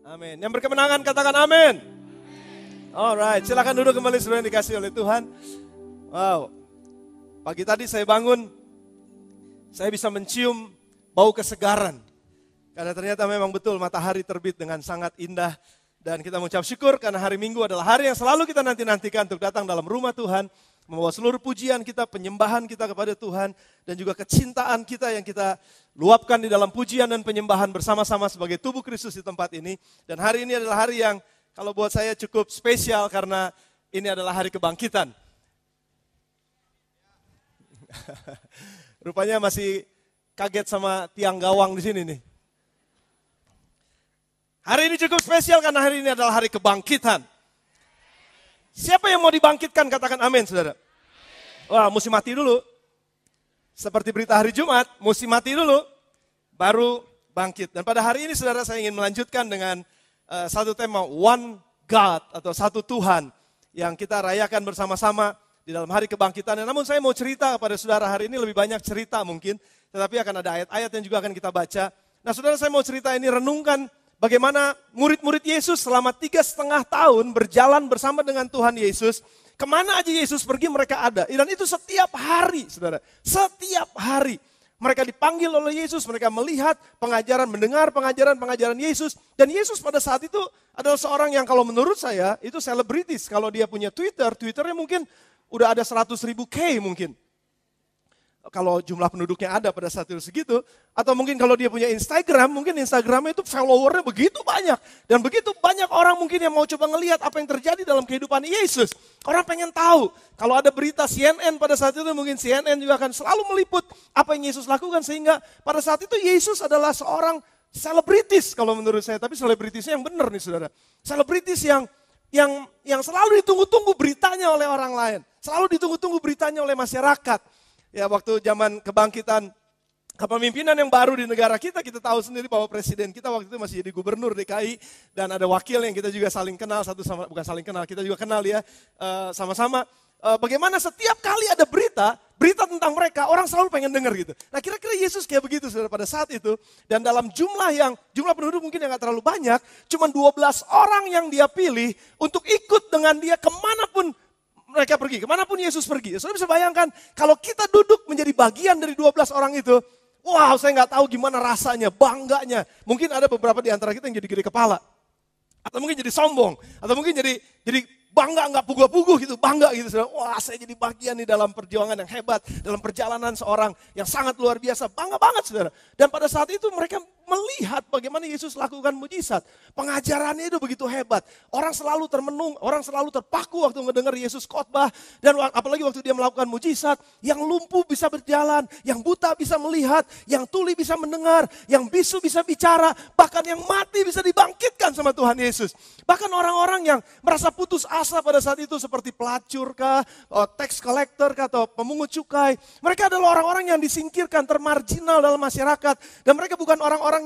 Amin. Yang berkemenangan katakan amin. Alright, silakan duduk kembali saudara yang dikasih oleh Tuhan. Wow, pagi tadi saya bangun, saya bisa mencium bau kesegaran. Karena ternyata memang betul matahari terbit dengan sangat indah. Dan kita mengucap syukur karena hari Minggu adalah hari yang selalu kita nanti-nantikan untuk datang dalam rumah Tuhan. Membawa seluruh pujian kita, penyembahan kita kepada Tuhan. Dan juga kecintaan kita yang kita luapkan di dalam pujian dan penyembahan bersama-sama sebagai tubuh Kristus di tempat ini. Dan hari ini adalah hari yang kalau buat saya cukup spesial karena ini adalah hari kebangkitan. Rupanya masih kaget sama tiang gawang di sini nih. Hari ini cukup spesial karena hari ini adalah hari kebangkitan. Siapa yang mau dibangkitkan katakan amin saudara. Wah mesti mati dulu. Seperti berita hari Jumat, mesti mati dulu. Baru bangkit. Dan pada hari ini saudara saya ingin melanjutkan dengan satu tema One God atau satu Tuhan. Yang kita rayakan bersama-sama di dalam hari kebangkitan. Namun saya mau cerita kepada saudara hari ini lebih banyak cerita mungkin. Tetapi akan ada ayat-ayat yang juga akan kita baca. Nah saudara saya mau cerita ini renungkan. Bagaimana murid-murid Yesus selama 3,5 tahun berjalan bersama dengan Tuhan Yesus. Kemana aja Yesus pergi mereka ada. Dan itu setiap hari saudara. Setiap hari. Mereka dipanggil oleh Yesus. Mereka melihat pengajaran, mendengar pengajaran Yesus. Dan Yesus pada saat itu adalah seorang yang kalau menurut saya itu selebritis. Kalau dia punya Twitter, Twitternya mungkin udah ada 100.000 K mungkin. Kalau jumlah penduduknya ada pada saat itu segitu. Atau mungkin kalau dia punya Instagram, mungkin Instagramnya itu followernya begitu banyak. Dan begitu banyak orang mungkin yang mau coba ngelihat apa yang terjadi dalam kehidupan Yesus. Orang pengen tahu. Kalau ada berita CNN pada saat itu mungkin CNN juga akan selalu meliput apa yang Yesus lakukan. Sehingga pada saat itu Yesus adalah seorang selebritis kalau menurut saya. Tapi selebritisnya yang benar nih saudara. Selebritis yang selalu ditunggu-tunggu beritanya oleh orang lain. Selalu ditunggu-tunggu beritanya oleh masyarakat. Ya waktu zaman kebangkitan kepemimpinan yang baru di negara kita tahu sendiri bahwa presiden kita waktu itu masih jadi gubernur DKI dan ada wakil yang kita juga saling kenal satu sama bukan saling kenal kita juga kenal ya sama-sama. Bagaimana setiap kali ada berita tentang mereka orang selalu pengen dengar gitu. Nah kira-kira Yesus kayak begitu saudara pada saat itu dan dalam jumlah penduduk mungkin yang gak terlalu banyak, cuma 12 orang yang dia pilih untuk ikut dengan dia kemanapun mereka pergi, kemanapun Yesus pergi. Saudara bisa bayangkan, kalau kita duduk menjadi bagian dari 12 orang itu, wow saya gak tahu gimana rasanya, bangganya. Mungkin ada beberapa di antara kita yang jadi gede kepala. Atau mungkin jadi sombong, atau mungkin jadi bangga gak puguh-puguh gitu, bangga gitu. Saudara. Wah saya jadi bagian nih dalam perjuangan yang hebat, dalam perjalanan seorang yang sangat luar biasa, bangga banget saudara. Dan pada saat itu mereka melihat bagaimana Yesus lakukan mujizat. Pengajarannya itu begitu hebat. Orang selalu termenung, orang selalu terpaku waktu mendengar Yesus khotbah. Dan apalagi waktu dia melakukan mujizat, yang lumpuh bisa berjalan, yang buta bisa melihat, yang tuli bisa mendengar, yang bisu bisa bicara, bahkan yang mati bisa dibangkitkan sama Tuhan Yesus. Bahkan orang-orang yang merasa putus asa pada saat itu seperti pelacur kah, tax collector kah, atau pemungut cukai. Mereka adalah orang-orang yang disingkirkan, termarginal dalam masyarakat. Dan mereka bukan orang-orang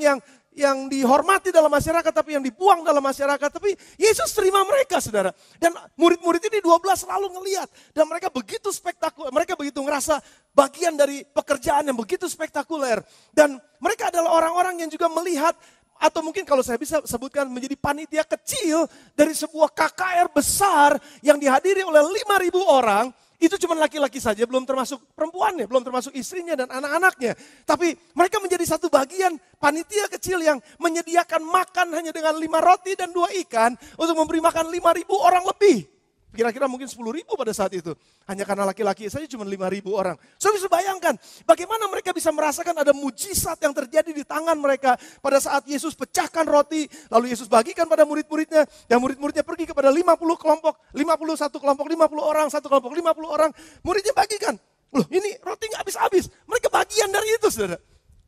yang dihormati dalam masyarakat, tapi yang dibuang dalam masyarakat. Tapi Yesus terima mereka, saudara. Dan murid-murid ini 12 selalu ngelihat. Dan mereka begitu spektakuler, mereka begitu ngerasa bagian dari pekerjaan yang begitu spektakuler. Dan mereka adalah orang-orang yang juga melihat, atau mungkin kalau saya bisa sebutkan menjadi panitia kecil dari sebuah KKR besar yang dihadiri oleh 5.000 orang. Itu cuma laki-laki saja, belum termasuk perempuannya, belum termasuk istrinya dan anak-anaknya. Tapi mereka menjadi satu bagian panitia kecil yang menyediakan makan hanya dengan 5 roti dan 2 ikan untuk memberi makan 5.000 orang lebih. Kira-kira mungkin 10.000 pada saat itu. Hanya karena laki-laki saja cuma 5.000 orang. Saya bisa bayangkan bagaimana mereka bisa merasakan ada mujizat yang terjadi di tangan mereka. Pada saat Yesus pecahkan roti, lalu Yesus bagikan pada murid-muridnya. Dan murid-muridnya pergi kepada 50 kelompok, 51 kelompok, 50 orang, satu kelompok 50 orang. Muridnya bagikan. Loh ini roti gak habis-habis. Mereka bagian dari itu saudara.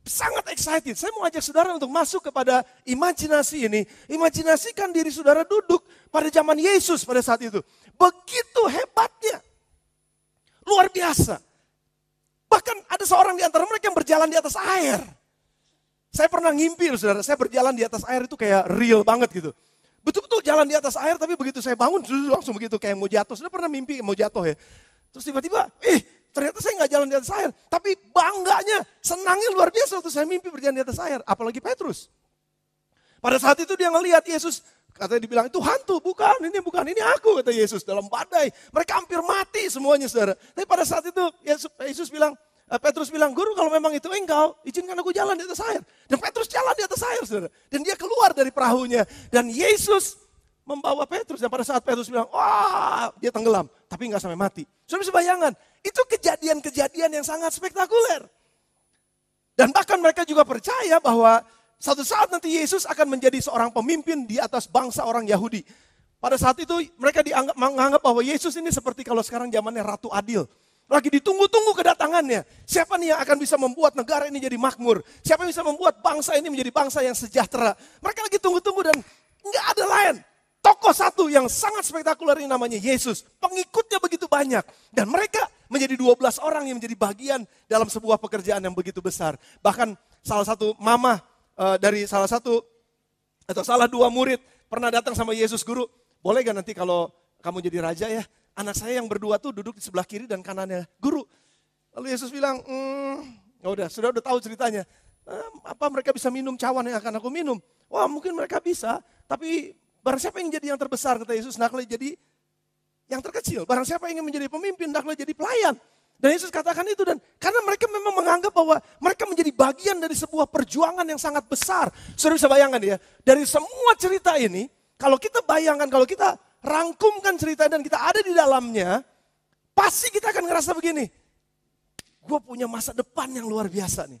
Sangat excited. Saya mau ajak saudara untuk masuk kepada imajinasi ini. Imajinasikan diri saudara duduk pada zaman Yesus pada saat itu. Begitu hebatnya. Luar biasa. Bahkan ada seorang di antara mereka yang berjalan di atas air. Saya pernah ngimpi saudara. Saya berjalan di atas air itu kayak real banget gitu. Betul-betul jalan di atas air tapi begitu saya bangun langsung begitu kayak mau jatuh. Sudah pernah mimpi mau jatuh ya. Terus tiba-tiba ternyata saya nggak jalan di atas air. Tapi bangganya, senangnya luar biasa waktu saya mimpi berjalan di atas air. Apalagi Petrus. Pada saat itu dia ngelihat Yesus, katanya dibilang itu hantu, bukan, ini aku, kata Yesus dalam badai. Mereka hampir mati semuanya, saudara. Tapi pada saat itu Petrus bilang, guru kalau memang itu engkau, izinkan aku jalan di atas air. Dan Petrus jalan di atas air, saudara. Dan dia keluar dari perahunya. Dan Yesus membawa Petrus. Dan pada saat Petrus bilang, wah, dia tenggelam. Tapi nggak sampai mati. Saudara bisa bayangkan, itu kejadian-kejadian yang sangat spektakuler. Dan bahkan mereka juga percaya bahwa suatu saat nanti Yesus akan menjadi seorang pemimpin di atas bangsa orang Yahudi. Pada saat itu mereka menganggap bahwa Yesus ini seperti kalau sekarang zamannya Ratu Adil. Lagi ditunggu-tunggu kedatangannya. Siapa nih yang akan bisa membuat negara ini jadi makmur? Siapa yang bisa membuat bangsa ini menjadi bangsa yang sejahtera? Mereka lagi tunggu-tunggu dan nggak ada lain. Tokoh satu yang sangat spektakuler ini namanya Yesus. Pengikutnya begitu banyak. Dan mereka menjadi 12 orang yang menjadi bagian dalam sebuah pekerjaan yang begitu besar. Bahkan salah satu mama dari salah satu atau salah dua murid pernah datang sama Yesus, guru, boleh gak nanti kalau kamu jadi raja ya, anak saya yang berdua tuh duduk di sebelah kiri dan kanannya guru. Lalu Yesus bilang, sudah tahu ceritanya. Apa mereka bisa minum cawan yang akan aku minum? Wah mungkin mereka bisa, tapi barang siapa yang jadi yang terbesar, kata Yesus, hendaklah jadi yang terkecil. Barang siapa yang ingin menjadi pemimpin, hendaklah jadi pelayan. Dan Yesus katakan itu, dan karena mereka memang menganggap bahwa mereka menjadi bagian dari sebuah perjuangan yang sangat besar. Saudara bisa bayangkan ya, dari semua cerita ini, kalau kita bayangkan, kalau kita rangkumkan cerita dan kita ada di dalamnya, pasti kita akan ngerasa begini, gue punya masa depan yang luar biasa nih.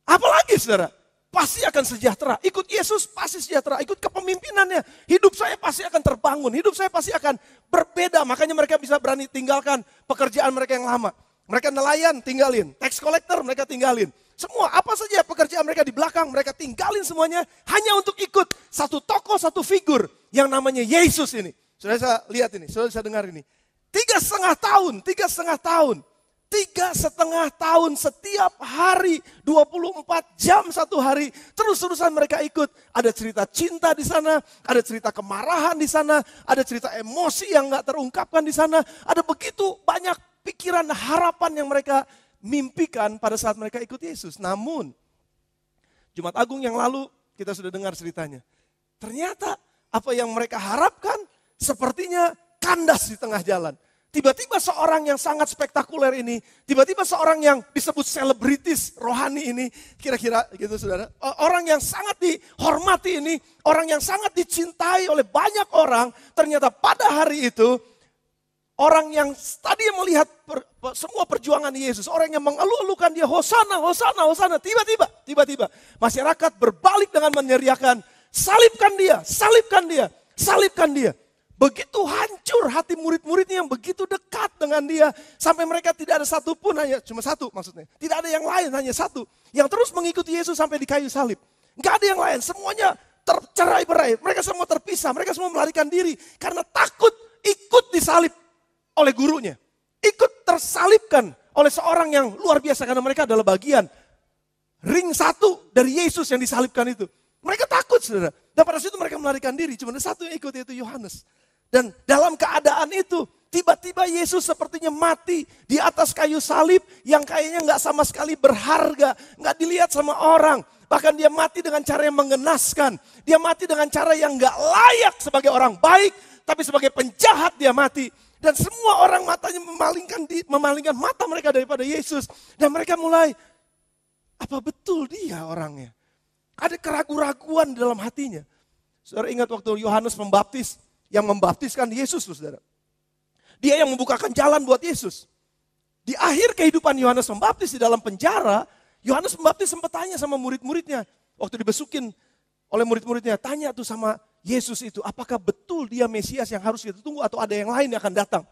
Apalagi saudara, pasti akan sejahtera. Ikut Yesus pasti sejahtera. Ikut kepemimpinannya, hidup saya pasti akan terbangun. Hidup saya pasti akan berbeda. Makanya mereka bisa berani tinggalkan pekerjaan mereka yang lama. Mereka nelayan, tinggalin. Tax collector, mereka tinggalin. Semua, apa saja pekerjaan mereka di belakang, mereka tinggalin semuanya. Hanya untuk ikut satu tokoh, satu figur yang namanya Yesus ini. Saudara saya lihat ini, saudara saya dengar ini. 3,5 tahun. 3,5 tahun setiap hari, 24 jam satu hari, terus-terusan mereka ikut. Ada cerita cinta di sana, ada cerita kemarahan di sana, ada cerita emosi yang gak terungkapkan di sana. Ada begitu banyak pikiran harapan yang mereka mimpikan pada saat mereka ikut Yesus. Namun, Jumat Agung yang lalu kita sudah dengar ceritanya. Ternyata apa yang mereka harapkan sepertinya kandas di tengah jalan. Tiba-tiba seorang yang sangat spektakuler ini, tiba-tiba seorang yang disebut selebritis rohani ini, kira-kira gitu saudara. Orang yang sangat dihormati ini, orang yang sangat dicintai oleh banyak orang, ternyata pada hari itu, orang yang tadi melihat semua perjuangan Yesus, orang yang mengeluh-elukan dia, Hosana, Hosana, Hosana, tiba-tiba masyarakat berbalik dengan meneriakan, salibkan dia, salibkan dia, salibkan dia. Begitu hancur hati murid-muridnya yang begitu dekat dengan dia. Sampai mereka tidak ada satupun, hanya cuma satu maksudnya. Tidak ada yang lain, hanya satu. Yang terus mengikuti Yesus sampai di kayu salib. Enggak ada yang lain, semuanya tercerai-berai. Mereka semua terpisah, mereka semua melarikan diri. Karena takut ikut disalib oleh gurunya. Ikut tersalibkan oleh seorang yang luar biasa. Karena mereka adalah bagian ring satu dari Yesus yang disalibkan itu. Mereka takut saudara. Dan pada situ mereka melarikan diri. Cuma ada satu yang ikut, yaitu Yohanes. Dan dalam keadaan itu, tiba-tiba Yesus sepertinya mati di atas kayu salib yang kayaknya gak sama sekali berharga, gak dilihat sama orang. Bahkan dia mati dengan cara yang mengenaskan. Dia mati dengan cara yang gak layak sebagai orang baik, tapi sebagai penjahat dia mati. Dan semua orang matanya memalingkan mata mereka daripada Yesus. Dan mereka mulai, apa betul dia orangnya? Ada keraguan-raguan dalam hatinya. Saudara ingat waktu Yohanes membaptis, yang membaptiskan Yesus, saudara. Dia yang membukakan jalan buat Yesus. Di akhir kehidupan Yohanes membaptis di dalam penjara, Yohanes membaptis sempat tanya sama murid-muridnya. Waktu dibesukin oleh murid-muridnya, tanya tuh sama Yesus itu, apakah betul dia Mesias yang harus kita tunggu atau ada yang lain yang akan datang.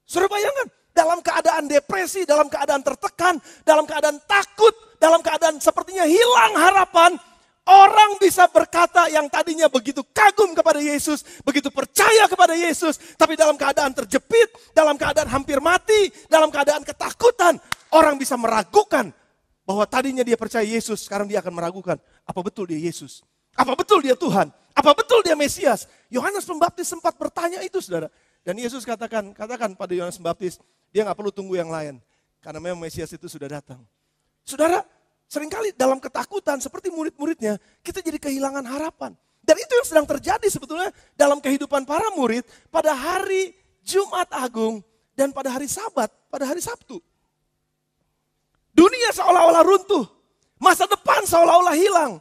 Saudara bayangkan, dalam keadaan depresi, dalam keadaan tertekan, dalam keadaan takut, dalam keadaan sepertinya hilang harapan, orang bisa berkata yang tadinya begitu kagum kepada Yesus, begitu percaya kepada Yesus, tapi dalam keadaan terjepit, dalam keadaan hampir mati, dalam keadaan ketakutan, orang bisa meragukan bahwa tadinya dia percaya Yesus, sekarang dia akan meragukan, apa betul dia Yesus? Apa betul dia Tuhan? Apa betul dia Mesias? Yohanes Pembaptis sempat bertanya itu saudara. Dan Yesus katakan pada Yohanes Pembaptis, dia gak perlu tunggu yang lain. Karena memang Mesias itu sudah datang. Saudara, Seringkali dalam ketakutan seperti murid-muridnya, kita jadi kehilangan harapan. Dan itu yang sedang terjadi sebetulnya dalam kehidupan para murid pada hari Jumat Agung dan pada hari Sabat, pada hari Sabtu. Dunia seolah-olah runtuh, masa depan seolah-olah hilang.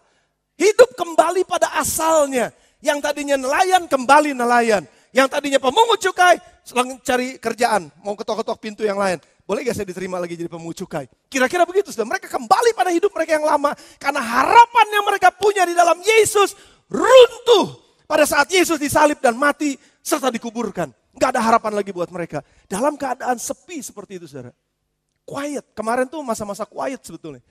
Hidup kembali pada asalnya. Yang tadinya nelayan kembali nelayan. Yang tadinya pemungut cukai, sedang cari kerjaan, mau ketok-ketok pintu yang lain. Boleh gak saya diterima lagi jadi pemungut cukai? Kira-kira begitu, sudah. Mereka kembali pada hidup mereka yang lama. Karena harapan yang mereka punya di dalam Yesus runtuh. Pada saat Yesus disalib dan mati, serta dikuburkan. Gak ada harapan lagi buat mereka. Dalam keadaan sepi seperti itu, saudara. Quiet, kemarin tuh masa-masa quiet sebetulnya.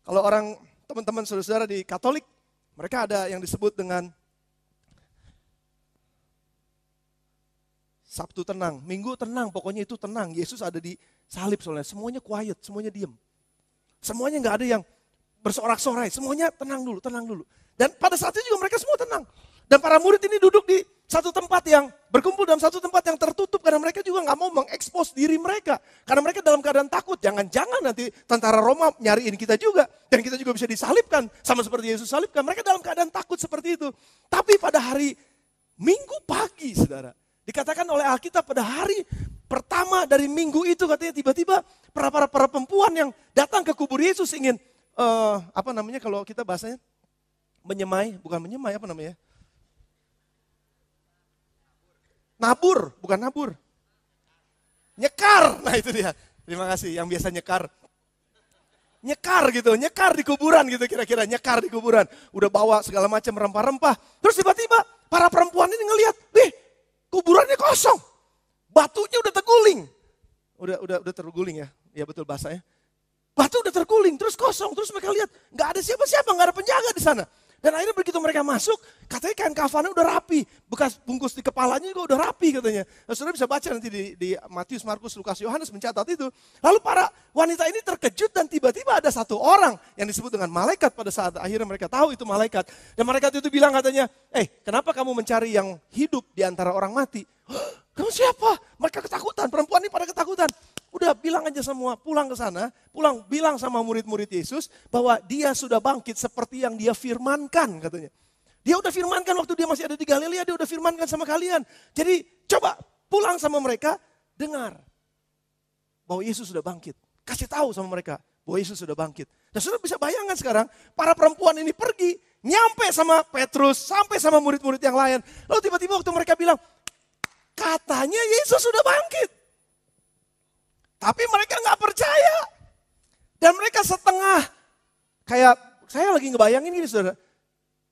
Kalau orang, teman-teman saudara-saudara di Katolik, mereka ada yang disebut dengan Sabtu tenang, Minggu tenang, pokoknya itu tenang. Yesus ada di salib soalnya, semuanya quiet, semuanya diam. Semuanya gak ada yang bersorak-sorai, semuanya tenang dulu, tenang dulu. Dan pada saat itu juga mereka semua tenang. Dan para murid ini duduk di satu tempat yang berkumpul dalam satu tempat yang tertutup karena mereka juga gak mau mengekspos diri mereka. Karena mereka dalam keadaan takut, jangan-jangan nanti tentara Roma nyariin kita juga. Dan kita juga bisa disalibkan, sama seperti Yesus salibkan. Mereka dalam keadaan takut seperti itu. Tapi pada hari Minggu pagi, saudara, dikatakan oleh Alkitab pada hari pertama dari minggu itu katanya tiba-tiba para perempuan yang datang ke kubur Yesus ingin, apa namanya kalau kita bahasanya, menyemai, bukan menyemai, apa namanya? Nabur, bukan nabur. Nyekar, nah itu dia. Terima kasih yang biasa nyekar. Nyekar gitu, nyekar di kuburan gitu kira-kira, nyekar di kuburan. Udah bawa segala macam rempah-rempah. Terus tiba-tiba para perempuan ini ngelihat, kuburannya kosong. Batunya udah terguling. Udah terguling ya. Ya betul bahasanya. Batu udah terguling, terus kosong. Terus mereka lihat, gak ada siapa-siapa, gak ada penjaga di sana. Dan akhirnya begitu mereka masuk, katanya kain kafannya udah rapi. Bekas bungkus di kepalanya juga udah rapi katanya. Nah, saudara bisa baca nanti di Matius, Markus, Lukas, Yohanes mencatat itu. Lalu para wanita ini terkejut dan tiba-tiba ada satu orang yang disebut dengan malaikat pada saat akhirnya mereka tahu itu malaikat. Dan malaikat itu bilang katanya, kenapa kamu mencari yang hidup di antara orang mati? Kamu siapa? Mereka ketakutan, perempuan ini pada ketakutan. Udah bilang aja semua, pulang ke sana, bilang sama murid-murid Yesus bahwa dia sudah bangkit seperti yang dia firmankan katanya. Dia udah firmankan waktu dia masih ada di Galilea, dia udah firmankan sama kalian. Jadi coba pulang sama mereka, dengar bahwa Yesus sudah bangkit. Kasih tahu sama mereka bahwa Yesus sudah bangkit. Dan sudah bisa bayangkan sekarang, para perempuan ini pergi, nyampe sama Petrus, sampai sama murid-murid yang lain. Lalu tiba-tiba waktu mereka bilang, katanya Yesus sudah bangkit. Tapi mereka gak percaya. Dan mereka setengah, kayak saya lagi ngebayangin gini saudara.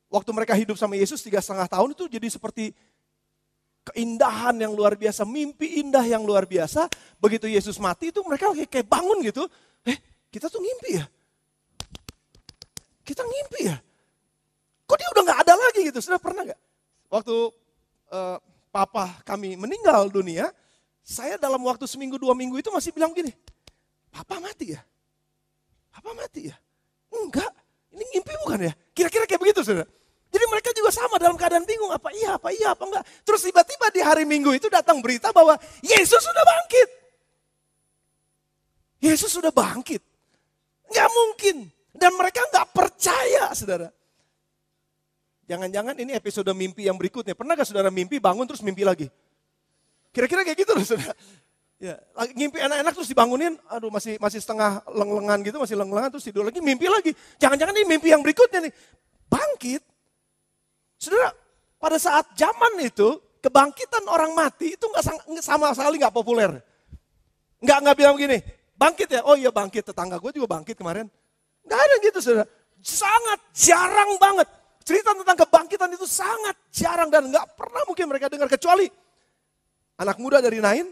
Waktu mereka hidup sama Yesus 3,5 tahun itu jadi seperti keindahan yang luar biasa. Mimpi indah yang luar biasa. Begitu Yesus mati itu mereka lagi kayak bangun gitu. Kita tuh ngimpi ya. Kita ngimpi ya. Kok dia udah gak ada lagi gitu. Sudah pernah gak? Waktu papa kami meninggal dunia. Saya dalam waktu seminggu 2 minggu itu masih bilang gini, papa mati ya? Papa mati ya? Enggak, ini ngimpi bukan ya? Kira-kira kayak begitu saudara. Jadi mereka juga sama dalam keadaan bingung, apa iya, apa enggak. Terus tiba-tiba di hari Minggu itu datang berita bahwa Yesus sudah bangkit. Yesus sudah bangkit. Enggak mungkin. Dan mereka enggak percaya saudara. Jangan-jangan ini episode mimpi yang berikutnya. Pernah gak saudara mimpi bangun terus mimpi lagi? Kira-kira kayak gitu loh saudara. Ya, ngimpi enak-enak terus dibangunin, aduh masih setengah leng-lengan gitu, masih leng-lengan terus tidur lagi, mimpi lagi. Jangan-jangan ini mimpi yang berikutnya nih. Bangkit. Saudara, pada saat zaman itu, kebangkitan orang mati itu sama sekali gak populer. Nggak bilang begini, bangkit ya, oh iya bangkit, tetangga gue juga bangkit kemarin. Gak ada gitu saudara. Sangat jarang banget. Cerita tentang kebangkitan itu sangat jarang dan gak pernah mungkin mereka dengar kecuali anak muda dari Nain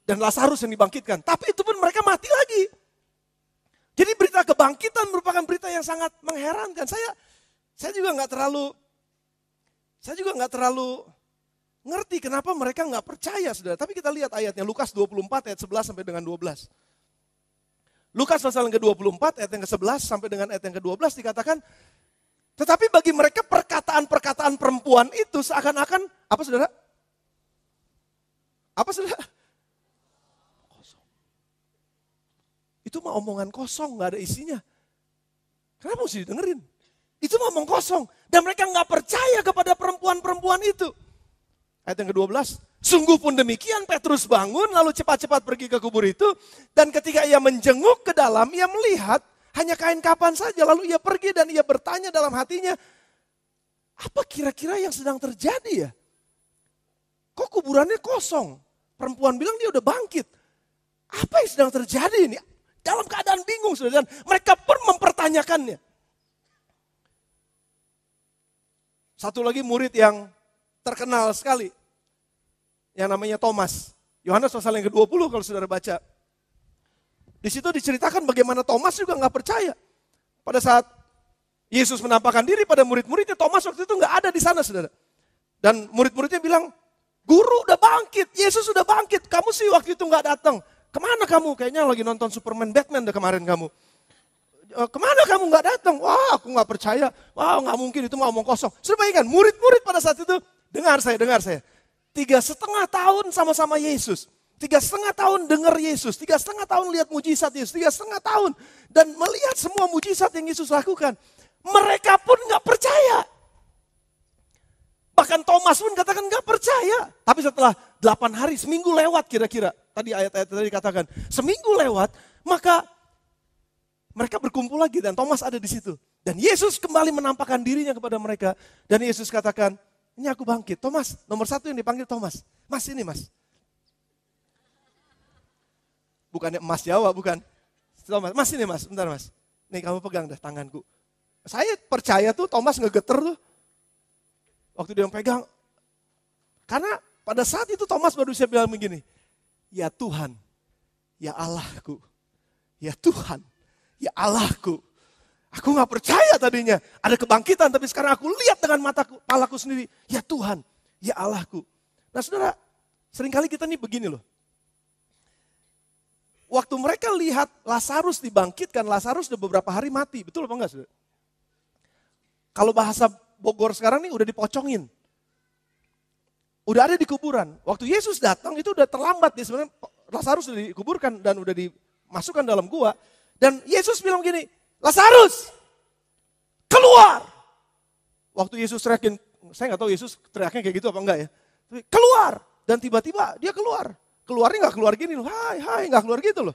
dan Lazarus yang dibangkitkan. Tapi itu pun mereka mati lagi. Jadi berita kebangkitan merupakan berita yang sangat mengherankan. Saya juga nggak terlalu ngerti kenapa mereka nggak percaya, saudara. Tapi kita lihat ayatnya, Lukas 24 ayat 11 sampai dengan 12. Lukas pasal yang ke-24 ayat yang ke-11 sampai dengan ayat yang ke-12 dikatakan, tetapi bagi mereka perkataan-perkataan perempuan itu seakan-akan, apa saudara? Apa saudara? Kosong. Itu mah omongan kosong, gak ada isinya. Kenapa mesti dengerin? Itu ngomong kosong. Dan mereka nggak percaya kepada perempuan-perempuan itu. Ayat yang ke-12. Sungguh pun demikian Petrus bangun lalu cepat-cepat pergi ke kubur itu. Dan ketika ia menjenguk ke dalam, ia melihat hanya kain kapan saja. Lalu ia pergi dan ia bertanya dalam hatinya, apa kira-kira yang sedang terjadi ya? Kok kuburannya kosong? Perempuan bilang dia udah bangkit. Apa yang sedang terjadi ini? Dalam keadaan bingung, saudara. Dan mereka pun mempertanyakannya. Satu lagi murid yang terkenal sekali. Yang namanya Thomas. Yohanes pasal yang ke-20 kalau saudara baca. Di situ diceritakan bagaimana Thomas juga gak percaya. Pada saat Yesus menampakkan diri pada murid-muridnya, Thomas waktu itu gak ada di sana, saudara. Dan murid-muridnya bilang, Guru udah bangkit, Yesus udah bangkit. Kamu sih waktu itu gak datang. Kemana kamu? Kayaknya lagi nonton Superman Batman deh kemarin kamu. Kemana kamu gak datang? Wah aku gak percaya. Wah gak mungkin itu mau omong kosong. Sudah bayangkan murid-murid pada saat itu. Dengar saya. 3,5 tahun sama-sama Yesus. 3,5 tahun dengar Yesus. 3,5 tahun lihat mujizat Yesus. 3,5 tahun. Dan melihat semua mujizat yang Yesus lakukan. Mereka pun gak percaya. Bahkan Thomas pun katakan gak percaya. Tapi setelah 8 hari, seminggu lewat kira-kira. Tadi ayat-ayat tadi dikatakan. Seminggu lewat, maka mereka berkumpul lagi dan Thomas ada di situ. Dan Yesus kembali menampakkan dirinya kepada mereka. Dan Yesus katakan, ini aku bangkit. Thomas, nomor 1 yang dipanggil Thomas. Mas ini mas. Bukannya emas Jawa, bukan. Thomas, mas ini mas, bentar mas. Nih kamu pegang dah tanganku. Saya percaya tuh Thomas ngegeter tuh. Waktu dia pegang. Karena pada saat itu Thomas baru bisa bilang begini. Ya Tuhan, ya Allahku, ya Tuhan, ya Allahku. Aku gak percaya tadinya ada kebangkitan, tapi sekarang aku lihat dengan mataku, kepalaku sendiri. Ya Tuhan, ya Allahku. Nah saudara, seringkali kita nih begini loh. Waktu mereka lihat Lazarus dibangkitkan, Lazarus udah beberapa hari mati. Betul apa enggak saudara? Kalau bahasa Bogor sekarang nih udah dipocongin. Udah ada di kuburan. Waktu Yesus datang itu udah terlambat. Dia sebenarnya Lazarus sudah dikuburkan dan udah dimasukkan dalam gua. Dan Yesus bilang gini, Lazarus, keluar. Waktu Yesus teriakin, saya gak tahu Yesus teriaknya kayak gitu apa enggak ya. Tapi keluar. Dan tiba-tiba dia keluar. Keluarnya gak keluar gini loh, hai, gak keluar gitu loh.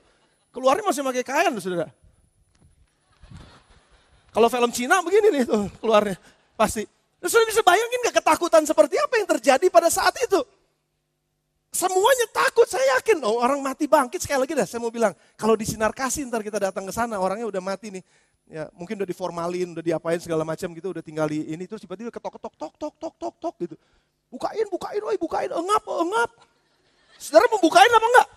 Keluarnya masih pakai kain loh saudara. Kalau film Cina begini nih tuh keluarnya, pasti. Terus sudah bisa bayangin gak ketakutan seperti apa yang terjadi pada saat itu? Semuanya takut, saya yakin. Oh, orang mati bangkit, sekali lagi dah saya mau bilang. Kalau di sinar kasih ntar kita datang ke sana, orangnya udah mati nih. Ya, mungkin udah diformalin, udah diapain segala macam gitu, udah tinggal di ini. Terus tiba-tiba ketok-ketok, tok gitu. Bukain, woi bukain, engap. Saudara mau bukain apa enggak?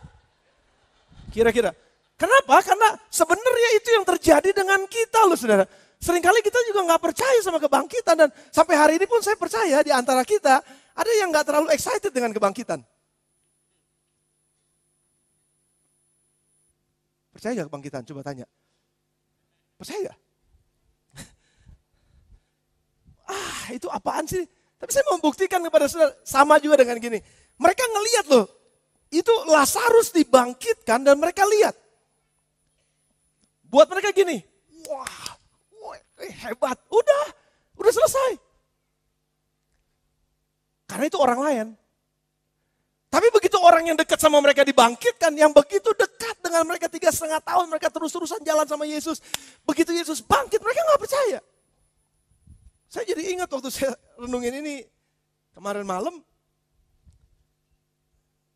Kira-kira. Kenapa? Karena sebenarnya itu yang terjadi dengan kita loh saudara. Seringkali kita juga nggak percaya sama kebangkitan dan sampai hari ini pun saya percaya di antara kita ada yang nggak terlalu excited dengan kebangkitan. Percaya nggak kebangkitan? Coba tanya. Percaya nggak? Itu apaan sih? Tapi saya mau membuktikan kepada saudara sama juga dengan gini. Mereka ngelihat loh, itu Lazarus dibangkitkan dan mereka lihat. Buat mereka gini, wah. Hebat, udah selesai. Karena itu orang lain. Tapi begitu orang yang dekat sama mereka dibangkitkan, yang begitu dekat dengan mereka 3,5 tahun, mereka terus-terusan jalan sama Yesus. Begitu Yesus bangkit, mereka gak percaya. Saya jadi ingat waktu saya renungin ini kemarin malam,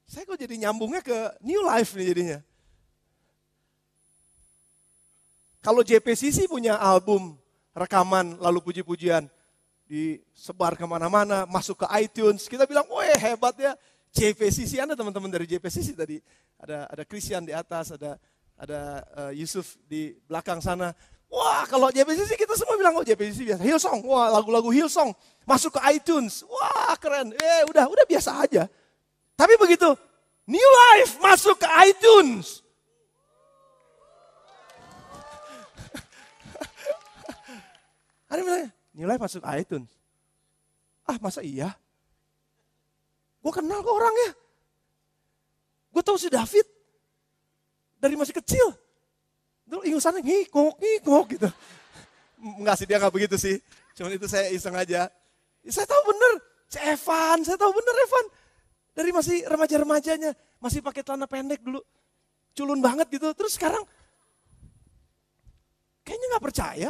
saya kok jadi nyambungnya ke New Life nih jadinya. Kalau JPCC punya album rekaman lalu puji-pujian disebar kemana-mana, masuk ke iTunes, kita bilang, weh hebat ya JPCC. Anda teman-teman dari JPCC tadi, ada Christian di atas, ada Yusuf di belakang sana. Wah kalau JPCC kita semua bilang, oh JPCC biasa, Hillsong, wah lagu-lagu Hillsong masuk ke iTunes, wah keren, udah biasa aja. Tapi begitu New Life masuk ke iTunes, ada bilang, New Life masuk iTunes. Masa iya? Gue kenal kok orangnya. Gue tahu si David. Dari masih kecil. Dulu ingusannya ngikok gitu. Enggak sih, dia enggak begitu sih. Cuman itu saya iseng aja. Saya tahu bener, saya tahu bener Evan. Dari masih remaja-remajanya, masih pakai celana pendek dulu. Culun banget gitu, terus sekarang kayaknya gak percaya.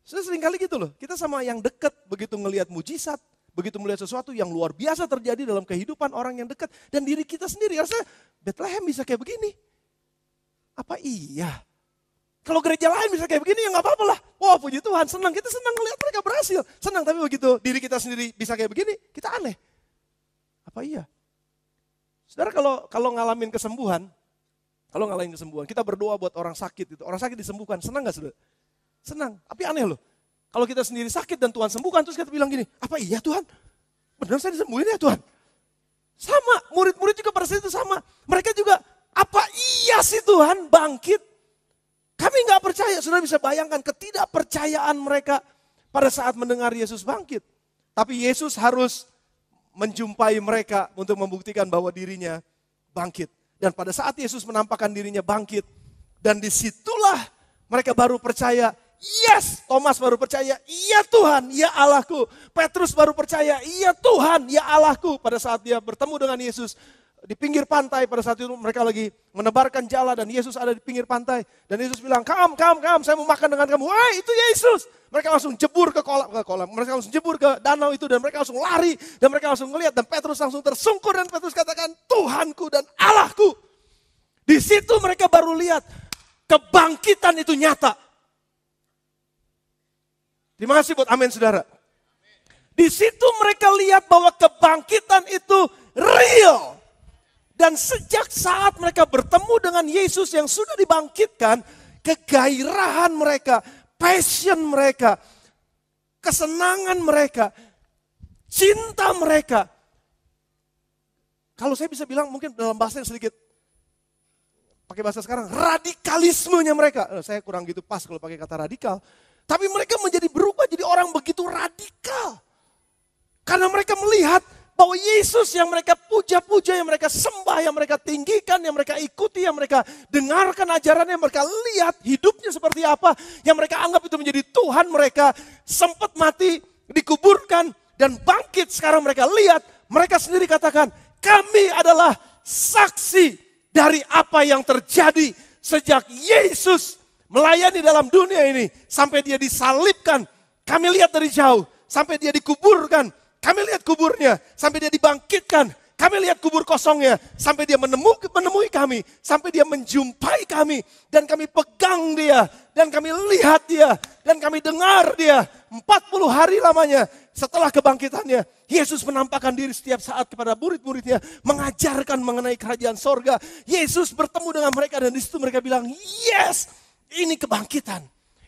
Sudah sering kali gitu loh, kita sama yang dekat, begitu ngelihat mujizat, begitu melihat sesuatu yang luar biasa terjadi dalam kehidupan orang yang dekat. Dan diri kita sendiri, rasanya Bethlehem bisa kayak begini. Apa iya? Kalau gereja lain bisa kayak begini ya gak apa-apa lah. Wah puji Tuhan, senang, kita senang ngelihat mereka berhasil. Senang, tapi begitu diri kita sendiri bisa kayak begini, kita aneh. Apa iya? Saudara kalau ngalamin kesembuhan, kita berdoa buat orang sakit, orang sakit disembuhkan, senang gak saudara? Senang, tapi aneh loh. Kalau kita sendiri sakit dan Tuhan sembuhkan, terus kita bilang gini, apa iya Tuhan? Benar saya disembuhin ya Tuhan? Sama, murid-murid juga pada saat itu sama. Mereka juga, apa iya sih Tuhan bangkit? Kami gak percaya, saudara bisa bayangkan ketidakpercayaan mereka pada saat mendengar Yesus bangkit. Tapi Yesus harus menjumpai mereka untuk membuktikan bahwa dirinya bangkit. Dan pada saat Yesus menampakkan dirinya bangkit, dan disitulah mereka baru percaya, yes, Thomas baru percaya, iya Tuhan, ya Allahku. Petrus baru percaya, iya Tuhan, ya Allahku. Pada saat dia bertemu dengan Yesus di pinggir pantai, pada saat itu mereka lagi menebarkan jala dan Yesus ada di pinggir pantai. Dan Yesus bilang, come, saya mau makan dengan kamu. Wah itu Yesus. Mereka langsung jebur ke kolam, mereka langsung jebur ke danau itu dan mereka langsung lari. Dan mereka langsung melihat dan Petrus langsung tersungkur dan Petrus katakan, Tuhanku dan Allahku. Di situ mereka baru lihat kebangkitan itu nyata. Terima kasih buat amin saudara. Di situ mereka lihat bahwa kebangkitan itu real. Dan sejak saat mereka bertemu dengan Yesus yang sudah dibangkitkan, kegairahan mereka, passion mereka, kesenangan mereka, cinta mereka. Kalau saya bisa bilang mungkin dalam bahasa yang sedikit, pakai bahasa sekarang, radikalismenya mereka. Saya kurang gitu pas kalau pakai kata radikal. Tapi mereka menjadi berubah jadi orang begitu radikal. Karena mereka melihat bahwa Yesus yang mereka puja-puja, yang mereka sembah, yang mereka tinggikan, yang mereka ikuti, yang mereka dengarkan ajarannya, yang mereka lihat hidupnya seperti apa, yang mereka anggap itu menjadi Tuhan mereka, sempat mati, dikuburkan, dan bangkit. Sekarang mereka lihat, mereka sendiri katakan, kami adalah saksi dari apa yang terjadi sejak Yesus melayani dalam dunia ini, sampai dia disalibkan, kami lihat dari jauh, sampai dia dikuburkan, kami lihat kuburnya, sampai dia dibangkitkan. Kami lihat kubur kosongnya, sampai dia menemui kami. Sampai dia menjumpai kami. Dan kami pegang dia, dan kami lihat dia, dan kami dengar dia. 40 hari lamanya setelah kebangkitannya. Yesus menampakkan diri setiap saat kepada murid-muridnya. Mengajarkan mengenai kerajaan sorga. Yesus bertemu dengan mereka dan di situ mereka bilang, yes, ini kebangkitan.